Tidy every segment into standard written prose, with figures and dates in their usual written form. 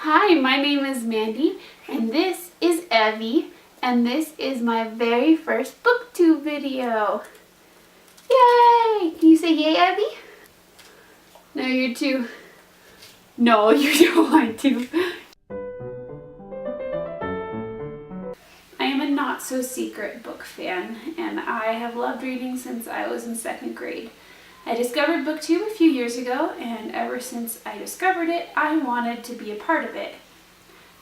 Hi, my name is Mandy, and this is Evie, and this is my very first Booktube video. Yay! Can you say yay, Evie? No, you're too. No, you don't want to. I am a not-so-secret book fan, and I have loved reading since I was in 2nd grade. I discovered Booktube a few years ago, and ever since I discovered it, I wanted to be a part of it.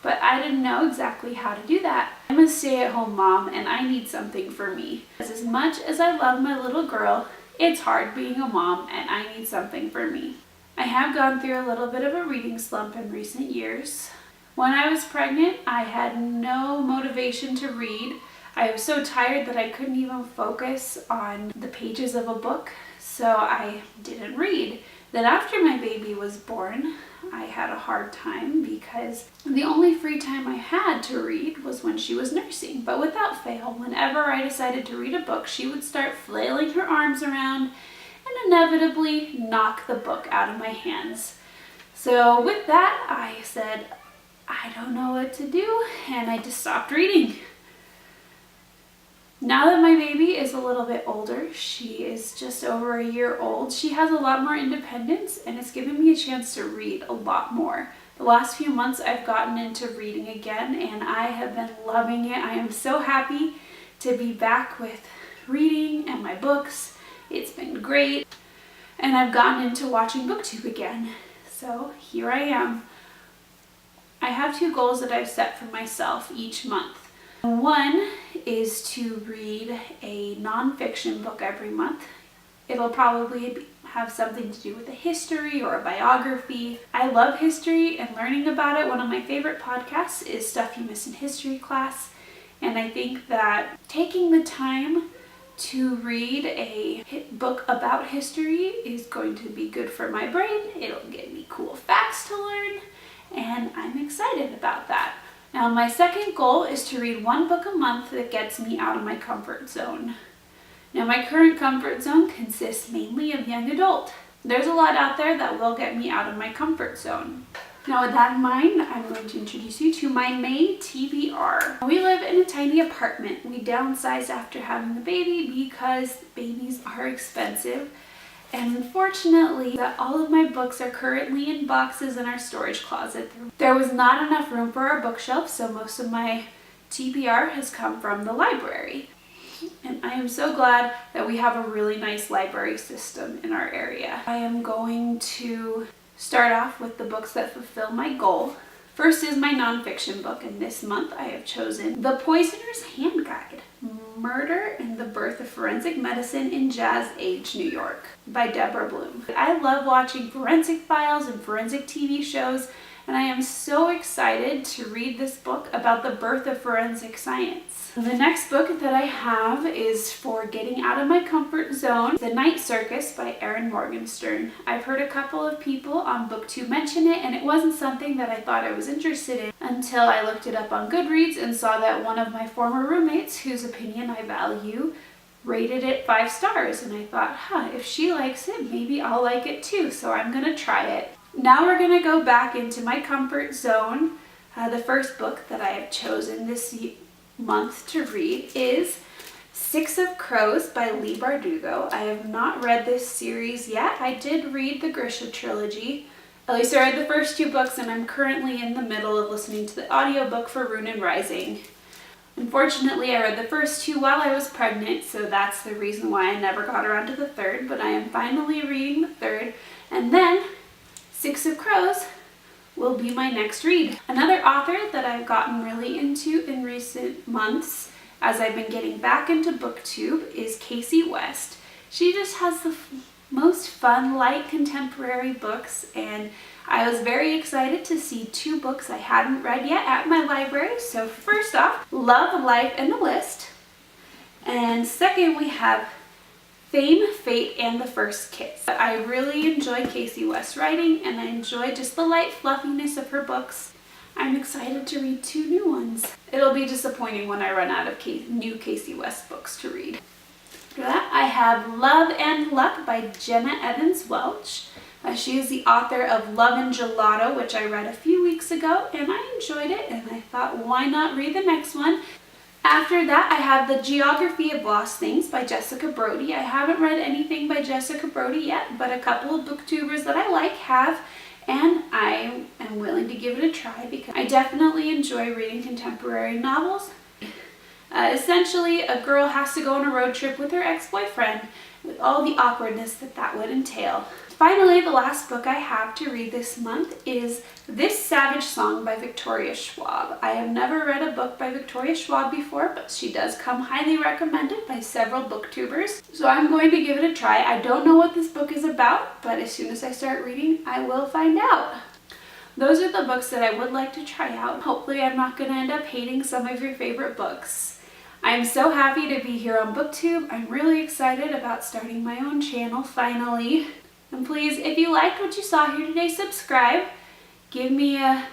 But I didn't know exactly how to do that. I'm a stay-at-home mom, and I need something for me. As much as I love my little girl, it's hard being a mom, and I need something for me. I have gone through a little bit of a reading slump in recent years. When I was pregnant, I had no motivation to read. I was so tired that I couldn't even focus on the pages of a book, so I didn't read. Then after my baby was born, I had a hard time because the only free time I had to read was when she was nursing. But without fail, whenever I decided to read a book, she would start flailing her arms around and inevitably knock the book out of my hands. So with that, I said, I don't know what to do, and I just stopped reading. Now that my baby is a little bit older, she is just over a year old, she has a lot more independence, and it's given me a chance to read a lot more. The last few months I've gotten into reading again, and I have been loving it. I am so happy to be back with reading and my books. It's been great, and I've gotten into watching Booktube again. So here I am. I have 2 goals that I've set for myself each month. One is to read a nonfiction book every month. It'll probably have something to do with a history or a biography. I love history and learning about it. One of my favorite podcasts is Stuff You Miss in History Class. And I think that taking the time to read a book about history is going to be good for my brain. It'll give me cool facts to learn, and I'm excited about that. Now, my second goal is to read 1 book a month that gets me out of my comfort zone. Now, my current comfort zone consists mainly of young adult. There's a lot out there that will get me out of my comfort zone. Now, with that in mind, I'm going to introduce you to my May TBR. We live in a tiny apartment. We downsized after having the baby because babies are expensive. And unfortunately, all of my books are currently in boxes in our storage closet. There was not enough room for our bookshelf, so most of my TBR has come from the library. And I am so glad that we have a really nice library system in our area. I am going to start off with the books that fulfill my goal. First is my nonfiction book, and this month I have chosen The Poisoner's Hand Guide, Murder and the Birth of Forensic Medicine in Jazz Age, New York by Deborah Bloom. I love watching forensic files and forensic TV shows, and I am so excited to read this book about the birth of forensic science. The next book that I have is for getting out of my comfort zone, The Night Circus by Erin Morgenstern. I've heard a couple of people on Booktube mention it, and it wasn't something that I thought I was interested in until I looked it up on Goodreads and saw that one of my former roommates, whose opinion I value, rated it 5 stars. And I thought, if she likes it, maybe I'll like it too, so I'm gonna try it. Now we're gonna go back into my comfort zone. The first book that I have chosen this month to read is 6 of Crows by Leigh Bardugo. I have not read this series yet. I did read the Grisha trilogy. At least I read the first 2 books, and I'm currently in the middle of listening to the audiobook for Rune and Rising. Unfortunately, I read the first 2 while I was pregnant, so that's the reason why I never got around to the 3rd, but I am finally reading the 3rd, and then 6 of Crows will be my next read. Another author that I've gotten really into in recent months as I've been getting back into Booktube is Casey West. She just has the most fun, light contemporary books, and I was very excited to see 2 books I hadn't read yet at my library. So first off, Love, Life, and the List. And second, we have Fame, Fate, and the First Kiss. I really enjoy Casey West's writing, and I enjoy just the light fluffiness of her books. I'm excited to read 2 new ones. It'll be disappointing when I run out of new Casey West books to read. After that, I have Love and Luck by Jenna Evans Welch. She is the author of Love and Gelato, which I read a few weeks ago, and I enjoyed it, and I thought, why not read the next one? After that, I have The Geography of Lost Things by Jessica Brody. I haven't read anything by Jessica Brody yet, but a couple of booktubers that I like have, and I am willing to give it a try because I definitely enjoy reading contemporary novels. Essentially, a girl has to go on a road trip with her ex-boyfriend, with all the awkwardness that would entail. Finally, the last book I have to read this month is This Savage Song by Victoria Schwab. I have never read a book by Victoria Schwab before, but she does come highly recommended by several booktubers, so I'm going to give it a try. I don't know what this book is about, but as soon as I start reading, I will find out. Those are the books that I would like to try out. Hopefully, I'm not going to end up hating some of your favorite books. I'm so happy to be here on Booktube. I'm really excited about starting my own channel finally. And please, if you liked what you saw here today, subscribe. Give me a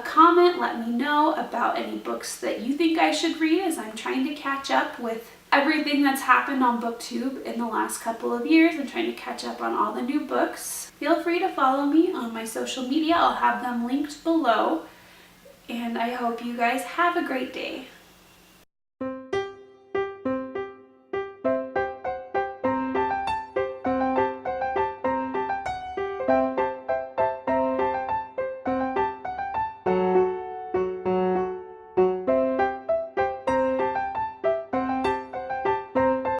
comment. Let me know about any books that you think I should read, as I'm trying to catch up with everything that's happened on Booktube in the last couple of years. I'm trying to catch up on all the new books. Feel free to follow me on my social media. I'll have them linked below. And I hope you guys have a great day.